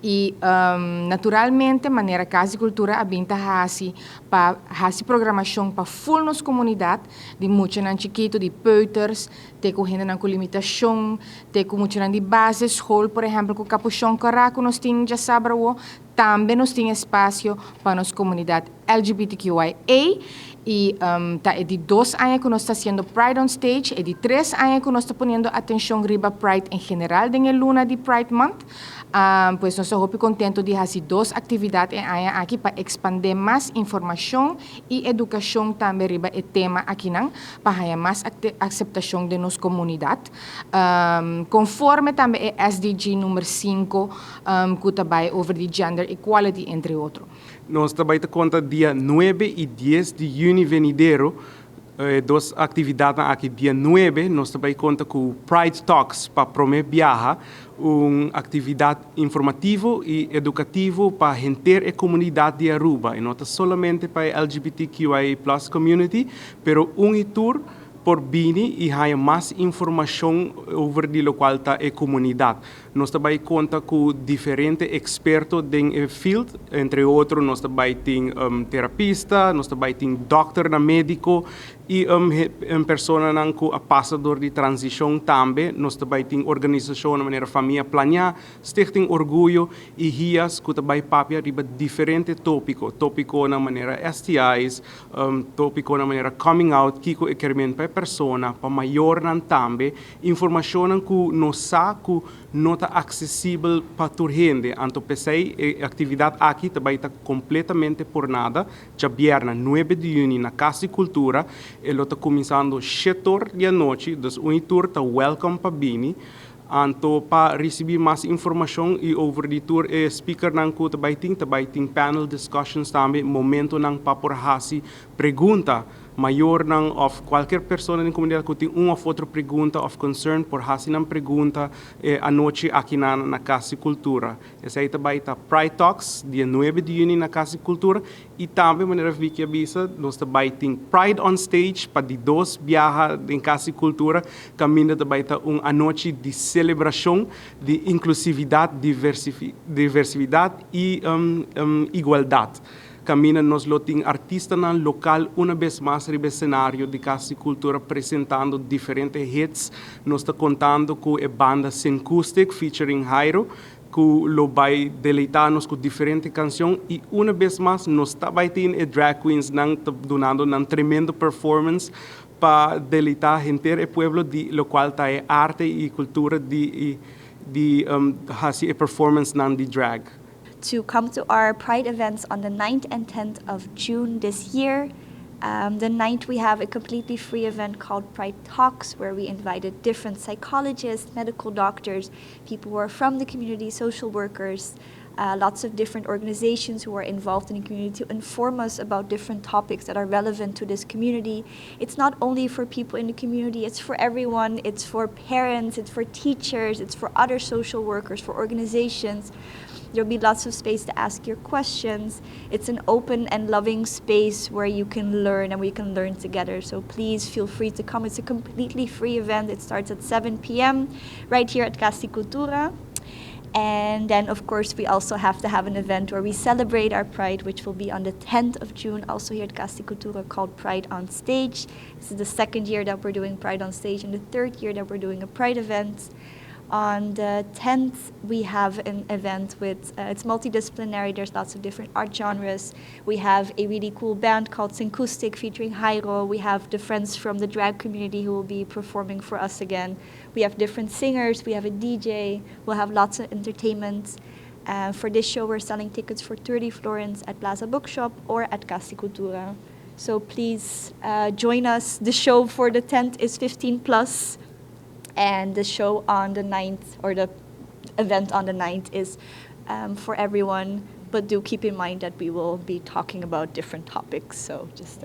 E naturalmente, manera Cas di Cultura abinta haci programacion para full nos comunidad, de mucha nan chikito, de peuters, te com hende nan com limitacion, te com mucha nan de base, scol, por exemplo, com Capuchon Cora, com nós tem diasabra, tambe nós tem espacio para nos comunidad LGBTQIA. E tá, é de 2 anos que nós está fazendo Pride on Stage, é de 3 anos que nós está ponendo atenção riba Pride em geral, em luna de Pride Month. Pues nós estamos contentos de fazer 2 atividades aqui para expandir mais informação e educação também riba o tema aqui não, para ter mais aceitação de nossa comunidade. Conforme também é SDG número 5, que também over the gender equality, entre outros. Nós também te conta dia 9 e 10 de junho venidero, 2 atividades aqui. Dia 9, nós também conta com Pride Talks para prome viaja, uma atividade informativa e educativa para henter a comunidade de Aruba. E não é somente para a LGBTQIA+ community, mas tour por bini e há mais informação sobre o qual está a comunidade. Nós também conta com diferentes expertos em field, entre outros, nós também temos terapista, nós também temos doctor na médico e pessoa com passador de transição também. Nós também temos organização de maneira família planear, stichting orgulho e rias que também papia riba diferentes tópicos. Tópico na maneira STIs, tópico na maneira coming out, que é querendo para persona, para maior nan também, informação que não sabe que não está acessível para toda gente. Então, pensei, a atividade aqui também está completamente por nada. Já viernes 9 de junho na Cas di Cultura, ele está começando às 7 horas da noite, então o tour está welcome para Bini. Então, para receber mais informação e over the tour, speaker nang ko também tem panel discussions também, momento nang para haci pergunta maior nang of qualquer pessoa na comunidade que tem uma ou outra pergunta of concern por haci nang pergunta a noite aqui na Cas di Cultura. Essa aí também está Pride Talks, dia 9 de junho na Cas di Cultura e também, maneira Vicky avisa, nós também tem Pride on Stage para de 2 viaja em Cas di Cultura, caminho também está uma noite de celebração de inclusividade, diversidade e igualdade. Camina nos loting artista na local uma vez mais ribe cenário de Cas di Cultura apresentando diferentes hits. Nós está contando com a banda Segun featuring Jairo, que lo vai deleitar-nos com diferentes canções e uma vez mais nós também temos drag queens nang donando um tremendo performance para deleitar henter o pueblo de lo qual está a arte e cultura de haci a performance nang de drag. To come to our Pride events on the 9th and 10th of June this year. The 9th we have a completely free event called Pride Talks, where we invited different psychologists, medical doctors, people who are from the community, social workers, lots of different organizations who are involved in the community to inform us about different topics that are relevant to this community. It's not only for people in the community, it's for everyone. It's for parents, it's for teachers, it's for other social workers, for organizations. There'll be lots of space to ask your questions. It's an open and loving space where you can learn and we can learn together. So please feel free to come. It's a completely free event. It starts at 7 p.m. right here at Cas di Cultura. And then, of course, we also have to have an event where we celebrate our Pride, which will be on the 10th of June, also here at Cas di Cultura, called Pride on Stage. This is the 2nd year that we're doing Pride on Stage and the 3rd year that we're doing a Pride event. On the 10th, we have an event with, it's multidisciplinary, there's lots of different art genres. We have a really cool band called Syncustic featuring Jairo. We have the friends from the drag community who will be performing for us again. We have different singers, we have a DJ, we'll have lots of entertainment. For this show, we're selling tickets for 30 florins at Plaza Bookshop or at Cas di Cultura. So please join us. The show for the 10th is 15 plus. And the show on the 9th, or the event on the 9th, is for everyone. But do keep in mind that we will be talking about different topics. So just